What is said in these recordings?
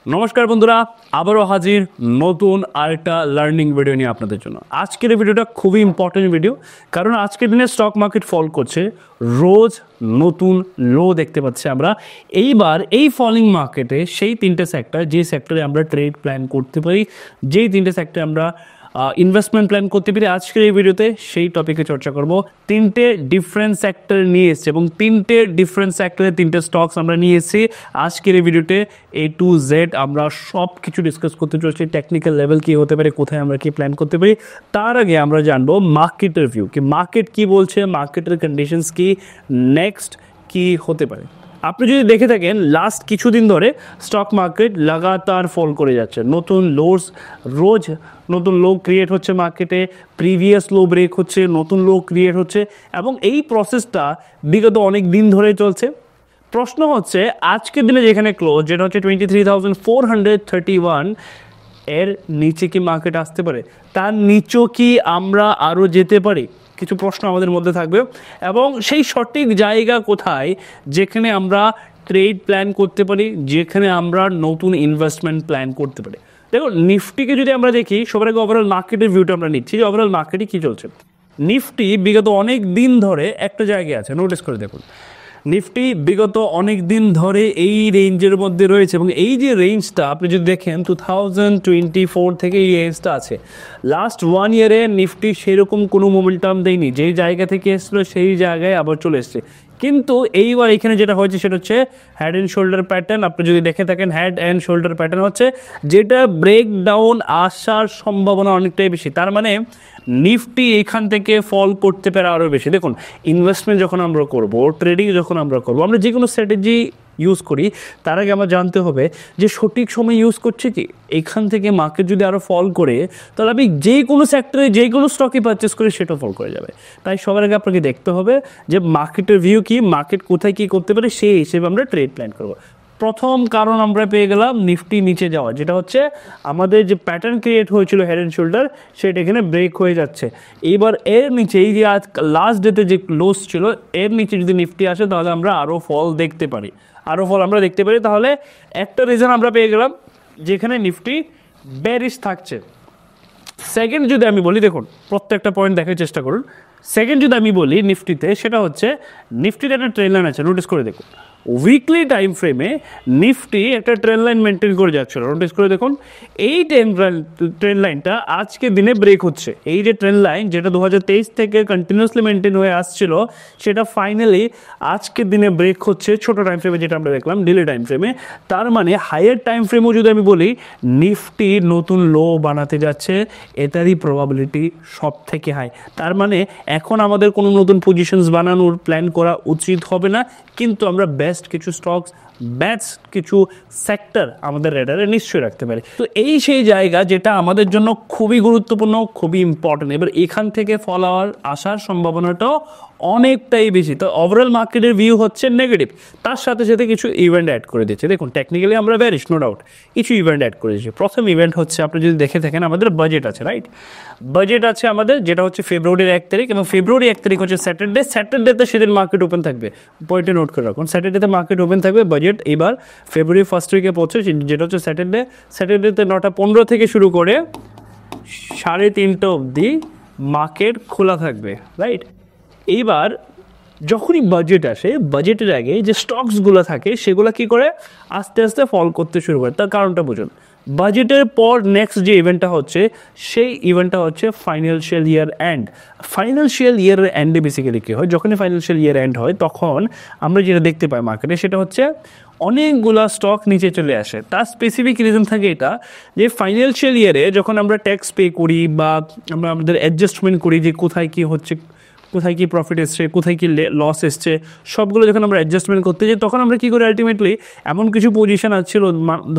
নমস্কার বন্ধুরা, আবারও হাজির নতুন আরেকটা লার্নিং ভিডিও নিয়ে আপনাদের জন্য। আজকের এই ভিডিওটা খুবই ইম্পর্টেন্ট ভিডিও, কারণ আজকের দিনে স্টক মার্কেট ফল করছে, রোজ নতুন লো দেখতে পাচ্ছি আমরা। এইবার এই ফলিং মার্কেটে সেই তিনটে সেক্টর, যে সেক্টরে আমরা ট্রেড প্ল্যান করতে পারি, যেই তিনটে সেক্টরে আমরা ইনভেস্টমেন্ট প্ল্যান করতে পারি, আজকের এই ভিডিওতে সেই টপিকে চর্চা করব। তিনটে ডিফারেন্ট সেক্টর নিয়ে এসেছি এবং তিনটে ডিফারেন্ট সেক্টরে তিনটে স্টকস আমরা নিয়ে এসেছি। আজকের এই ভিডিওতে A to Z আমরা সব কিছু ডিসকাস করতে চলছি। টেকনিক্যাল লেভেল কী হতে পারে, কোথায় আমরা কি প্ল্যান করতে পারি, তার আগে আমরা জানবো মার্কেটের ভিউ, কি মার্কেট কি বলছে, মার্কেটের কন্ডিশনস কি, নেক্সট কি হতে পারে। আপনি যদি দেখে থাকেন লাস্ট কিছুদিন ধরে স্টক মার্কেট লাগাতার ফল করে যাচ্ছে, নতুন লোস, রোজ নতুন লো ক্রিয়েট হচ্ছে মার্কেটে, প্রিভিয়াস লো ব্রেক হচ্ছে, নতুন লো ক্রিয়েট হচ্ছে এবং এই প্রসেসটা বিগত অনেক দিন ধরে চলছে। প্রশ্ন হচ্ছে আজকের দিনে যেখানে ক্লোজ, যেটা হচ্ছে 23,431, এর নিচে কি মার্কেট আসতে পারে, তার নিচেও কি আমরা আরও যেতে পারি, কিছু প্রশ্ন আমাদের মধ্যে থাকবে। এবং সেই সঠিক জায়গা কোথায় যেখানে আমরা ট্রেড প্ল্যান করতে পারি, যেখানে আমরা নতুন ইনভেস্টমেন্ট প্ল্যান করতে পারি। দেখো, নিফটিকে যদি আমরা দেখি, সবার আগে ওভারঅল মার্কেটের ভিউটা আমরা নিচ্ছি যে ওভারঅল মার্কেটে কী চলছে। নিফটি বিগত অনেক দিন ধরে একটা জায়গায় আছে, নোটিস করে দেখুন। নিফটি বিগত অনেক দিন ধরে এই রেঞ্জের মধ্যে রয়েছে এবং এই যে রেঞ্জটা আপনি যদি দেখেন 2024 থেকে এই রেঞ্জটা আছে। লাস্ট 1 ইয়ারে নিফটি সেরকম কোনো মোমেন্টাম দেয়নি, যেই জায়গা থেকে এসেছিলো সেই জায়গায় আবার চলে এসছে। কিন্তু এইবার এখানে যেটা হয়েছে সেটা হচ্ছে হেড অ্যান্ড শোল্ডার প্যাটার্ন। আপনি যদি দেখে থাকেন হেড অ্যান্ড শোল্ডার প্যাটার্ন হচ্ছে যেটা ব্রেকডাউন আসার সম্ভাবনা অনেকটাই বেশি। তার মানে নিফটি এখান থেকে ফল করতে পারে আরও বেশি। দেখুন, ইনভেস্টমেন্ট যখন আমরা করব, ট্রেডিং যখন আমরা করব, আমরা যে কোনো স্ট্র্যাটেজি ইউজ করি, তার আগে আমার জানতে হবে যে সঠিক সময় ইউজ করছে কি। এখান থেকে মার্কেট যদি আরও ফল করে, তাহলে আমি যে কোনো সেক্টরে যে কোনো স্টকে পারচেস করি সেটাও ফল করে যাবে। তাই সবার আগে আপনাকে দেখতে হবে যে মার্কেটের ভিউ কি, মার্কেট কোথায় কী করতে পারে, সেই হিসেবে আমরা ট্রেড প্ল্যান করবো। প্রথম কারণ আমরা পেয়ে গেলাম নিফটি নিচে যাওয়া, যেটা হচ্ছে আমাদের যে প্যাটার্ন ক্রিয়েট হয়েছিল হেড অ্যান্ড শোল্ডার, সেটা এখানে ব্রেক হয়ে যাচ্ছে। এইবার এর নিচে এই যে আজ লাস্ট ডেতে যে ক্লোজ ছিল, এর নিচে যদি নিফটি আসে তাহলে আমরা আরও ফল দেখতে পারি, তাহলে একটা রিজন আমরা পেয়ে গেলাম যেখানে নিফটি বেরিশ থাকছে। সেকেন্ড যদি আমি বলি, দেখুন প্রত্যেকটা পয়েন্ট দেখার চেষ্টা করুন। সেকেন্ড যদি আমি বলি নিফটিতে, সেটা হচ্ছে নিফটির একটা ট্রেন লাইন আছে, নোটিস করে দেখুন। উইকলি টাইম ফ্রেমে নিফটি একটা ট্রেন লাইন মেনটেন করে যাচ্ছিল, নোটিস করে দেখুন। এই ট্রেন লাইনটা আজকে দিনে ব্রেক হচ্ছে। এই যে ট্রেন লাইন যেটা 2023 থেকে কন্টিনিউসলি মেনটেন হয়ে আসছিল, সেটা ফাইনালি আজকের দিনে ব্রেক হচ্ছে ছোটো টাইম ফ্রেমে, যেটা আমরা দেখলাম ডেলি টাইম ফ্রেমে। তার মানে হায়ার টাইম ফ্রেমেও যদি আমি বলি নিফটি নতুন লো বানাতে যাচ্ছে, এটারই প্রবাবিলিটি সব থেকে হাই। তার মানে এখন আমাদের কোনো নতুন পজিশনস বানানোর প্ল্যান করা উচিত হবে না, কিন্তু আমরা বেস্ট কিছু স্টকস, বেস্ট কিছু সেক্টর আমাদের রেডারে নিশ্চয়ই রাখতে পারি। তো এই সেই জায়গা যেটা আমাদের জন্য খুবই গুরুত্বপূর্ণ, খুবই ইম্পর্টেন্ট। এবার এখান থেকে ফলোয়ার আসার সম্ভাবনাটাও অনেকটাই বেশি। তো ওভারঅল মার্কেটের ভিউ হচ্ছে নেগেটিভ, তার সাথে সাথে কিছু ইভেন্ট অ্যাড করে দিচ্ছে। দেখুন, টেকনিক্যালি আমরা বেরিশ, নো ডাউট, কিছু ইভেন্ট অ্যাড করে দিচ্ছি। প্রথম ইভেন্ট হচ্ছে, আপনি যদি দেখে থাকেন, আমাদের বাজেট আছে, রাইট? বাজেট আছে আমাদের, যেটা হচ্ছে ফেব্রুয়ারির 1 তারিখ, এবং ফেব্রুয়ারি 1 তারিখ হচ্ছে স্যাটারডে। স্যাটারডেতে সেদিন মার্কেট ওপেন থাকবে, পয়েন্টে নোট করে রাখুন। স্যাটারডেতে মার্কেট ওপেন থাকবে, বাজেট এবার ফেব্রুয়ারি 1 উইকে পৌঁছে, যেটা হচ্ছে স্যাটারডে। স্যাটারডেতে 9:15 থেকে শুরু করে 3:30 অবধি মার্কেট খোলা থাকবে, রাইট? এইবার যখনই বাজেট আসে, বাজেটের আগে যে স্টকসগুলো থাকে সেগুলো কি করে আস্তে আস্তে ফল করতে শুরু করে। তার কারণটা বুঝুন। বাজেটের পর নেক্সট যে ইভেন্টটা হচ্ছে, সেই ইভেন্টটা হচ্ছে ফাইন্যান্সিয়াল ইয়ার এন্ড। ফাইন্যান্সিয়াল ইয়ারের এন্ডে বেসিক্যালি কী হয়, যখনই ফাইন্যান্সিয়াল ইয়ার এন্ড হয় তখন আমরা যেটা দেখতে পাই মার্কেটে, সেটা হচ্ছে অনেকগুলো স্টক নিচে চলে আসে। তার স্পেসিফিক রিজন থাকে এটা, যে ফাইন্যান্সিয়াল ইয়ারে যখন আমরা ট্যাক্স পে করি বা আমরা আমাদের অ্যাডজাস্টমেন্ট করি যে কোথায় কী হচ্ছে, কোথায় কী প্রফিট এসছে, কোথায় কী লস এসছে, সবগুলো যখন আমরা অ্যাডজাস্টমেন্ট করতে যাই, তখন আমরা কী করি, আলটিমেটলি এমন কিছু পজিশন আসছিল,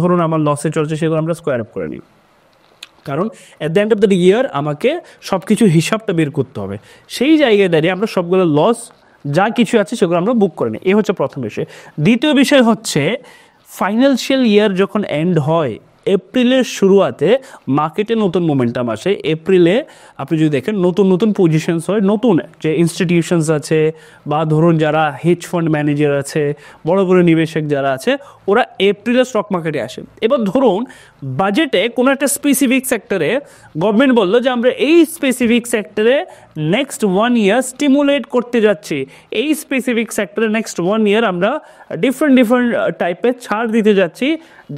ধরুন আমার লসে চলছে, সেগুলো আমরা স্কোয়ার আপ করে নিই। কারণ at the end of the year আমাকে সব কিছু হিসাবটা বের করতে হবে। সেই জায়গায় দাঁড়িয়ে আমরা সবগুলো লস যা কিছু আছে সেগুলো আমরা বুক করে নিই। এই হচ্ছে প্রথম বিষয়। দ্বিতীয় বিষয় হচ্ছে ফাইন্যান্সিয়াল ইয়ার যখন এন্ড হয়, এপ্রিলের শুরুতে মার্কেটে নতুন মোমেন্টাম আসে। এপ্রিলে আপনি যদি দেখেন নতুন নতুন পজিশনস হয়, নতুন যে ইনস্টিটিউশনস আছে বা ধরুন যারা হেজ ফান্ড ম্যানেজার আছে, বড় বড় নিবেশক যারা আছে, ওরা এপ্রিলে স্টক মার্কেটে আসে। এবার ধরুন বাজেটে কোনো একটা স্পেসিফিক সেক্টরে গভর্নমেন্ট বললো যে আমরা এই স্পেসিফিক সেক্টরে নেক্সট 1 ইয়ার স্টিমুলেট করতে যাচ্ছি, এই স্পেসিফিক সেক্টরে নেক্সট 1 ইয়ার আমরা ডিফারেন্ট টাইপের ছাড় দিতে যাচ্ছি,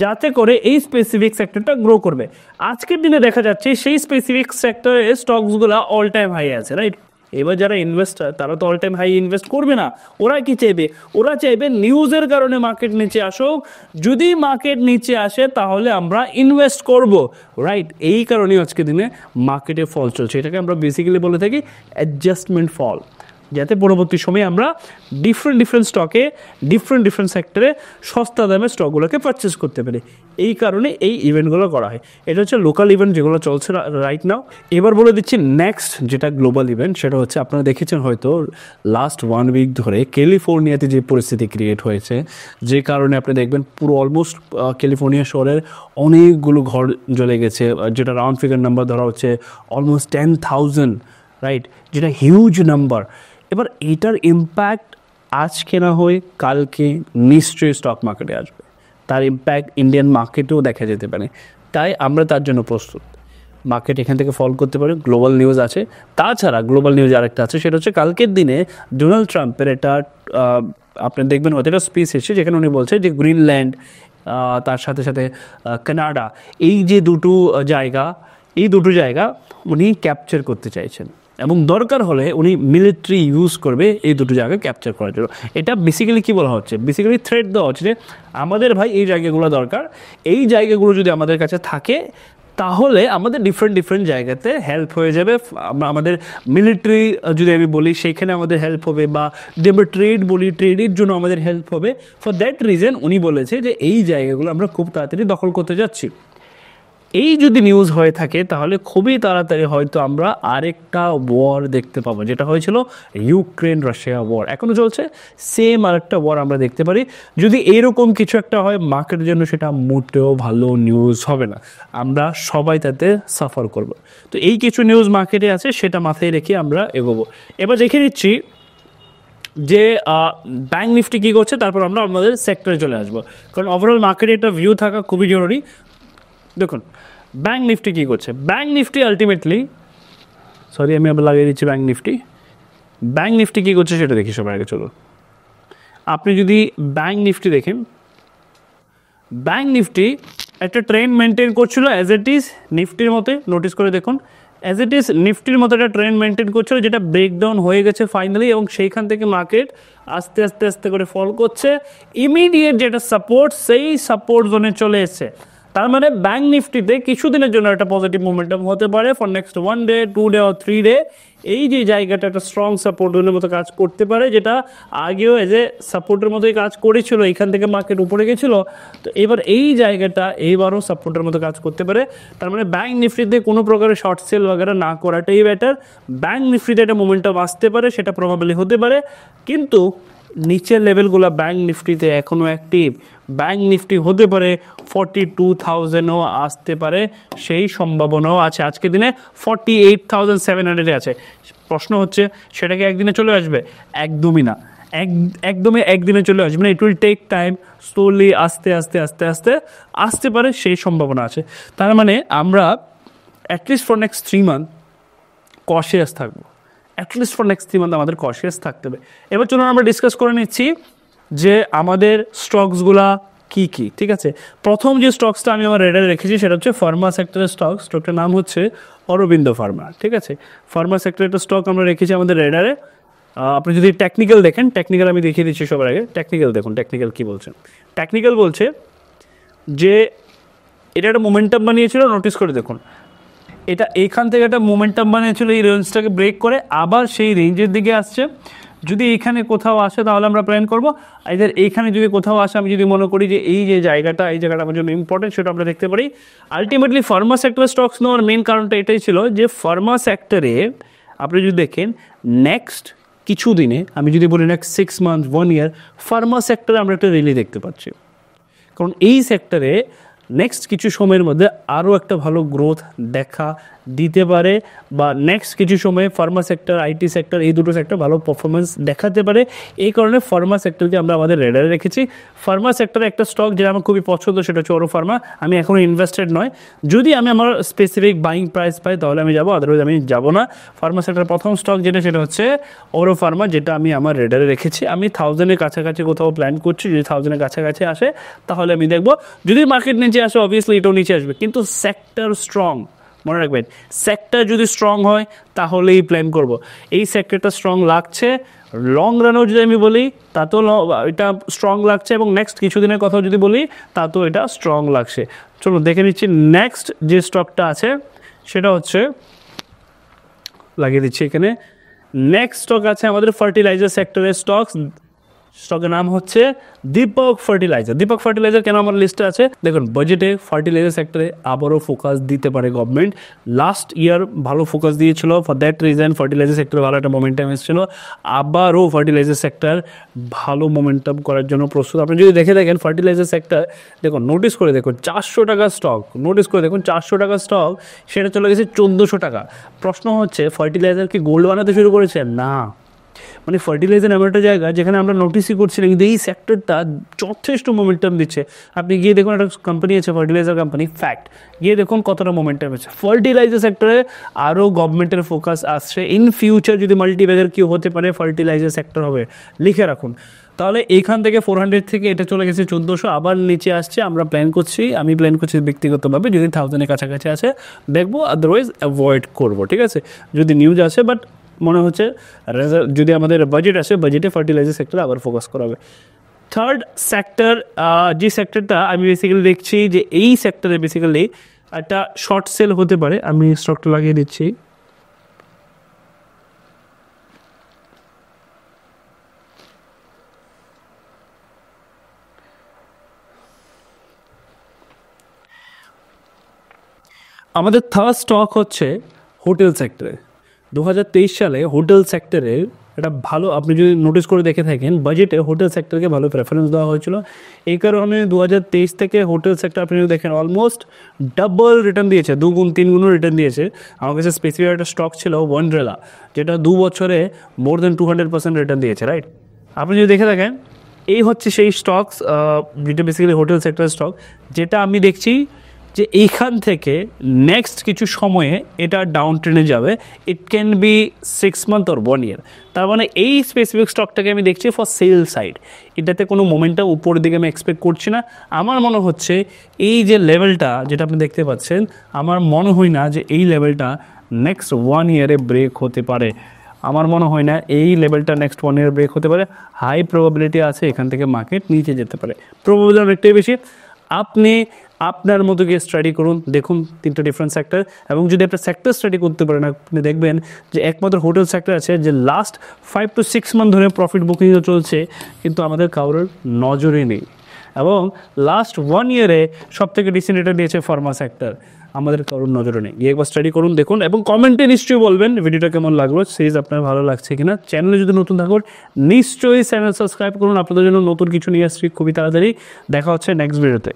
যাতে করে এই স্পেসিফিক সেক্টরটা গ্রো করবে। আজকের দিনে দেখা যাচ্ছে সেই স্পেসিফিক সেক্টরের স্টকসগুলো অল টাইম হাই আছে, রাইট? এবার যারা ইনভেস্টার তারা তো অল টাইম হাই ইনভেস্ট করবে না, ওরা কি চাইবে? ওরা চাইবে নিউজের কারণে মার্কেট নিচে আসুক, যদি মার্কেট নিচে আসে তাহলে আমরা ইনভেস্ট করব, রাইট? এই কারণেই আজকের দিনে মার্কেটে ফল চলছে। এটাকে আমরা বেসিক্যালি বলে থাকি অ্যাডজাস্টমেন্ট ফল, যাতে পরবর্তী সময়ে আমরা ডিফারেন্ট স্টকে ডিফারেন্ট সেক্টরে সস্তা দামে স্টকগুলোকে পারচেস করতে পারি। এই কারণে এই ইভেন্টগুলো করা হয়। এটা হচ্ছে লোকাল ইভেন্ট যেগুলো চলছে রাইট নাও। এবার বলে দিচ্ছি নেক্সট যেটা গ্লোবাল ইভেন্ট, সেটা হচ্ছে আপনারা দেখেছেন হয়তো লাস্ট 1 উইক ধরে ক্যালিফোর্নিয়াতে যে পরিস্থিতি ক্রিয়েট হয়েছে, যে কারণে আপনি দেখবেন পুরো অলমোস্ট ক্যালিফোর্নিয়া শহরের অনেকগুলো ঘর জ্বলে গেছে, যেটা রাউন্ড ফিগার নাম্বার ধরা হচ্ছে অলমোস্ট 10,000, রাইট? যেটা হিউজ নাম্বার। এবার এটার ইম্প্যাক্ট আজকে না হয়ে কালকে নিশ্চয়ই স্টক মার্কেটে আসবে, তার ইম্প্যাক্ট ইন্ডিয়ান মার্কেটেও দেখা যেতে পারে। তাই আমরা তার জন্য প্রস্তুত। মার্কেট এখান থেকে ফল করতে পারে, গ্লোবাল নিউজ আছে। তাছাড়া গ্লোবাল নিউজ আরেকটা আছে, সেটা হচ্ছে কালকের দিনে ডোনাল্ড ট্রাম্পের একটা আপনি দেখবেন হয়তো একটা স্পিচ এসেছে, যেখানে উনি বলছে যে গ্রিনল্যান্ড তার সাথে সাথে কানাডা, এই যে দুটো জায়গা উনি ক্যাপচার করতে চাইছেন, এবং দরকার হলে উনি মিলিটারি ইউজ করবে এই দুটো জায়গা ক্যাপচার করার জন্য। এটা বেসিক্যালি কী বলা হচ্ছে? বেসিক্যালি থ্রেট দেওয়া হচ্ছে যে আমাদের ভাই এই জায়গাগুলো দরকার, এই জায়গাগুলো যদি আমাদের কাছে থাকে তাহলে আমাদের ডিফারেন্ট জায়গাতে হেল্প হয়ে যাবে। আমাদের মিলিটারি যদি আমি বলি সেইখানে আমাদের হেল্প হবে, বা আমরা ট্রেড বলি ট্রেডের জন্য আমাদের হেল্প হবে। ফর দ্যাট রিজন উনি বলেছে যে এই জায়গাগুলো আমরা খুব তাড়াতাড়ি দখল করতে যাচ্ছি। এই যদি নিউজ হয়ে থাকে তাহলে খুবই তাড়াতাড়ি হয়তো আমরা আরেকটা ওয়ার দেখতে পাবো, যেটা হয়েছিল ইউক্রেন রাশিয়া ওয়ার, এখনও চলছে, সেম আরেকটা ওয়ার আমরা দেখতে পারি। যদি এরকম কিছু একটা হয় মার্কেটের জন্য সেটা মোটেও ভালো নিউজ হবে না, আমরা সবাই তাতে সাফার করব। তো এই কিছু নিউজ মার্কেটে আছে, সেটা মাথায় রেখে আমরা এগোবো। এবার দেখে নিচ্ছি যে ব্যাঙ্ক নিফটি কী করছে, তারপর আমরা আমাদের সেক্টরে চলে আসবো, কারণ ওভারঅল মার্কেটে একটা ভিউ থাকা খুবই জরুরি। দেখুন ব্যাঙ্ক নিফটি কী করছে। ব্যাঙ্ক নিফটি আলটিমেটলি আমি আবার লাগিয়ে দিচ্ছি ব্যাঙ্ক নিফটি কী করছে সেটা দেখি সবার আগে। চলো, আপনি যদি ব্যাঙ্ক নিফটি দেখেন, ব্যাঙ্ক নিফটি একটা ট্রেন্ড মেনটেন করছিল অ্যাজ ইট ইজ নিফটির মতে। নোটিস করে দেখুন, অ্যাজ ইট ইজ নিফটির মতো একটা ট্রেন্ড মেনটেন করছিল, যেটা ব্রেকডাউন হয়ে গেছে ফাইনালি, এবং সেইখান থেকে মার্কেট আস্তে আস্তে করে ফল করছে। ইমিডিয়েট যেটা সাপোর্ট, সেই সাপোর্ট জোনে চলে এসছে। তার মানে ব্যাঙ্ক নিফটিতে কিছুদিনের জন্য একটা পজিটিভ মোমেন্টাম হতে পারে for next 1 day 2 day or 3 day. এই যে জায়গাটা একটা স্ট্রং সাপোর্টের মতো কাজ করতে পারে, যেটা আগেও এজ এ সাপোর্টের মতোই কাজ করেছিল, এইখান থেকে মার্কেট উপরে গেছিলো। তো এবার এই জায়গাটা এইবারও সাপোর্টের মতো কাজ করতে পারে। তার মানে ব্যাঙ্ক নিফটিতে কোনো প্রকারের শর্ট সেল वगैरह না করাটাই বেটার। ব্যাঙ্ক নিফটিতে একটা মোমেন্টাম আসতে পারে, সেটা প্রবাবলি হতে পারে, কিন্তু নিচের লেভেলগুলো ব্যাঙ্ক নিফটিতে এখনও অ্যাক্টিভ। ব্যাঙ্ক নিফটি হতে পারে 42,000ও আসতে পারে, সেই সম্ভাবনাও আছে। আজকে দিনে 48,700 আছে। প্রশ্ন হচ্ছে সেটাকে একদিনে চলে আসবে? একদমই না, একদমই একদিনে চলে আসবে না। It will take time, slowly আস্তে আসতে পারে, সেই সম্ভাবনা আছে। তার মানে আমরা at least for next 3 month cautious থাকবো। আমাদের কশিয়াস থাকতে হবে। এবার চলুন আমরা ডিসকাস করে নিচ্ছি যে আমাদের স্টকসগুলা কী, ঠিক আছে? প্রথম যে স্টকসটা আমি আমার রেডারে রেখেছি সেটা হচ্ছে ফার্মা সেক্টরের স্টকটার নাম হচ্ছে অরবিন্দ ফার্মা, ঠিক আছে? ফার্মা সেক্টরের একটা স্টক আমরা রেখেছি আমাদের রেডারে। আপনি যদি টেকনিক্যাল দেখেন, টেকনিক্যাল আমি দেখিয়ে দিচ্ছি সবার আগে। টেকনিক্যাল দেখুন, টেকনিক্যাল কী বলছেন। টেকনিক্যাল বলছে যে এটা একটা মোমেন্টাম বানিয়েছিল, নোটিস করে দেখুন, এটা এইখান থেকে একটা মোমেন্টাম বানিয়েছিল, এই রেঞ্জটাকে ব্রেক করে আবার সেই রেঞ্জের দিকে আসছে। যদি এইখানে কোথাও আসে তাহলে আমরা প্ল্যান করবো, এদের এইখানে যদি কোথাও আসে, আমি যদি মনে করি যে এই জায়গাটা আমার জন্য ইম্পর্টেন্ট, সেটা আমরা দেখতে পারি। আলটিমেটলি ফার্মা সেক্টর স্টকস নেওয়ার মেন কারণটা এটাই ছিল যে ফার্মা সেক্টরে আপনি যদি দেখেন নেক্সট কিছু দিনে, আমি যদি বলি নেক্সট 6 মান্থ 1 ইয়ার, ফার্মা সেক্টরে আমরা একটা র্যালি দেখতে পাচ্ছি। কারণ এই সেক্টরে নেক্সট কিছু সময়ের মধ্যে আরও একটা ভালো গ্রোথ দেখা দিতে পারে, বা নেক্সট কিছু সময়ে ফার্মা সেক্টর, আইটি সেক্টর, এই দুটো সেক্টর ভালো পারফরমেন্স দেখাতে পারে। এই কারণে ফার্মা সেক্টরকে আমরা আমাদের রেডারে রেখেছি। ফার্মা সেক্টরে একটা স্টক যেটা আমার খুবই পছন্দ, সেটা হচ্ছে অরো ফার্মা। আমি এখনও ইনভেস্টেড নয়, যদি আমি আমার স্পেসিফিক বাইং প্রাইস পাই তাহলে আমি যাবো, আদারওয়াইজ আমি যাব না। ফার্মা সেক্টরের প্রথম স্টক যেটা, সেটা হচ্ছে অরো ফার্মা, যেটা আমি আমার রেডারে রেখেছি। আমি 1000-এর কাছাকাছি কোথাও প্ল্যান করছি, যদি 1000-এর কাছাকাছি আসে তাহলে আমি দেখবো। যদি মার্কেট নিচে আসে অবভিয়াসলি এটাও নিচে আসবে, কিন্তু সেক্টর স্ট্রং, মনে রাখবেন সেক্টর যদি স্ট্রং হয় তাহলেই প্ল্যান করব। এই সেক্টরটা স্ট্রং লাগছে, লং রানেও যদি আমি বলি তা তো এটা স্ট্রং লাগছে, এবং নেক্সট কিছুদিনের কথাও যদি বলি তা তো এটা স্ট্রং লাগছে। চলো দেখে নিচ্ছি নেক্সট যে স্টকটা আছে, সেটা হচ্ছে লাগিয়ে দিচ্ছি এখানে। নেক্সট স্টক আছে আমাদের ফার্টিলাইজার সেক্টরের স্টকের নাম হচ্ছে দীপক ফার্টিলাইজার। দীপক ফার্টিলাইজার কেন আমার লিস্টে আছে? দেখুন, বাজেটে ফার্টিলাইজার সেক্টরে আবারও ফোকাস দিতে পারে গভর্নমেন্ট। লাস্ট ইয়ার ভালো ফোকাস দিয়েছিল, ফর দ্যাট রিজন ফার্টিলাইজার সেক্টরে ভালো একটা মোমেন্টাম এসেছিল। আবারও ফার্টিলাইজার সেক্টর ভালো মোমেন্টাম করার জন্য প্রস্তুত। আপনি যদি দেখে দেখেন ফার্টিলাইজার সেক্টর, দেখুন নোটিস করে দেখুন 400 টাকার স্টক, নোটিস করে দেখুন 400 টাকার স্টক, সেটা চলে গেছে 1400 টাকা। প্রশ্ন হচ্ছে ফার্টিলাইজার কি গোল্ড বানাতে শুরু করেছে? না, মানে ফার্টিলাইজার এমন একটা জায়গা যেখানে আমরা নোটিসই করছি না, কিন্তু এই সেক্টরটা যথেষ্ট মোমেন্টাম দিচ্ছে। আপনি গিয়ে দেখুন, একটা কোম্পানি আছে ফার্টিলাইজার কোম্পানি ফ্যাক্ট, গিয়ে দেখুন কতটা মোমেন্টাম আছে। ফার্টিলাইজার সেক্টরে আরও গভর্নমেন্টের ফোকাস আসছে। ইন ফিউচার যদি মাল্টিব্যাগের কেউ হতে পারে ফার্টিলাইজার সেক্টর হবে, লিখে রাখুন। তাহলে এইখান থেকে 400 থেকে এটা চলে গেছে 1400, আবার নিচে আসছে। আমরা প্ল্যান করছি, আমি প্ল্যান করছি ব্যক্তিগতভাবে যদি 1000-এর কাছাকাছি আসে দেখবো, আদারওয়াইজ অ্যাভয়েড করবো, ঠিক আছে? যদি নিউজ আসে, বাট মনে হচ্ছে যদি আমাদের বাজেট আসে, বাজেটে ফার্টিলাইজার সেক্টরে আবার ফোকাস করা হবে। থার্ড সেক্টর, যে সেক্টরটা আমি বেসিক্যালি দেখছি যে এই সেক্টরে বেসিক্যালি একটা শর্ট সেল হতে পারে, আমি স্টকটা লাগিয়ে দিচ্ছি। আমাদের থার্ড স্টক হচ্ছে হোটেল সেক্টরে। 2023 সালে হোটেল সেক্টরে এটা ভালো, আপনি যদি নোটিস করে দেখে থাকেন বাজেটে হোটেল সেক্টরকে ভালো প্রেফারেন্স দেওয়া হয়েছিল। এই কারণে 2023 থেকে হোটেল সেক্টর আপনি যদি দেখেন অলমোস্ট ডাবল রিটার্ন দিয়েছে, 2 গুণ 3 গুণও রিটার্ন দিয়েছে। আমার কাছে স্পেসিফিক একটা স্টক ছিল ওয়ান্ড্রেলা, যেটা 2 বছরে মোর দেন 200% রিটার্ন দিয়েছে, রাইট? আপনি যদি দেখে থাকেন এই হচ্ছে সেই স্টকস, যেটা বেসিক্যালি হোটেল সেক্টর স্টক, যেটা আমি দেখছি যে এইখান থেকে নেক্সট কিছু সময়ে এটা ডাউন ট্রেনে যাবে। It can be 6 month or 1 ইয়ার। তার মানে এই স্পেসিফিক স্টকটাকে আমি দেখছি ফর সেল সাইড, এটাতে কোনো মোমেন্টাম উপরের দিকে আমি এক্সপেক্ট করছি না। আমার মনে হচ্ছে এই যে লেভেলটা যেটা আপনি দেখতে পাচ্ছেন, আমার মনে হয় না যে এই লেভেলটা নেক্সট 1 ইয়ারে ব্রেক হতে পারে। আমার মনে হয় না এই লেভেলটা নেক্সট 1 ইয়ার ব্রেক হতে পারে। হাই প্রবাবিলিটি আছে এখান থেকে মার্কেট নিচে যেতে পারে, প্রবাবিলিটি অনেকটাই বেশি। আপনি আপনার মতো গিয়ে স্টাডি করুন, দেখুন 3টা ডিফারেন্ট সেক্টর, এবং যদি একটা সেক্টর স্টাডি করতে পারেন আপনি দেখবেন যে একমাত্র হোটেল সেক্টর আছে যে লাস্ট 5 to 6 মান্থ ধরে প্রফিট বুকিংও চলছে, কিন্তু আমাদের কারোর নজরে নেই। এবং লাস্ট 1 ইয়ারে সব থেকে ডিসেন্ট রিটার্ন দিয়েছে ফার্মা সেক্টর, আমাদের কারোর নজরে নেই। গিয়ে একবার স্টাডি করুন, দেখুন, এবং কমেন্টে নিশ্চয়ই বলবেন ভিডিওটা কেমন লাগলো, সিরিজ আপনার ভালো লাগছে কিনা। চ্যানেলে যদি নতুন থাকুন নিশ্চয়ই চ্যানেল সাবস্ক্রাইব করুন, আপনাদের জন্য নতুন কিছু নিয়ে আসছি খুবই তাড়াতাড়ি। দেখা হচ্ছে নেক্সট ভিডিওতে।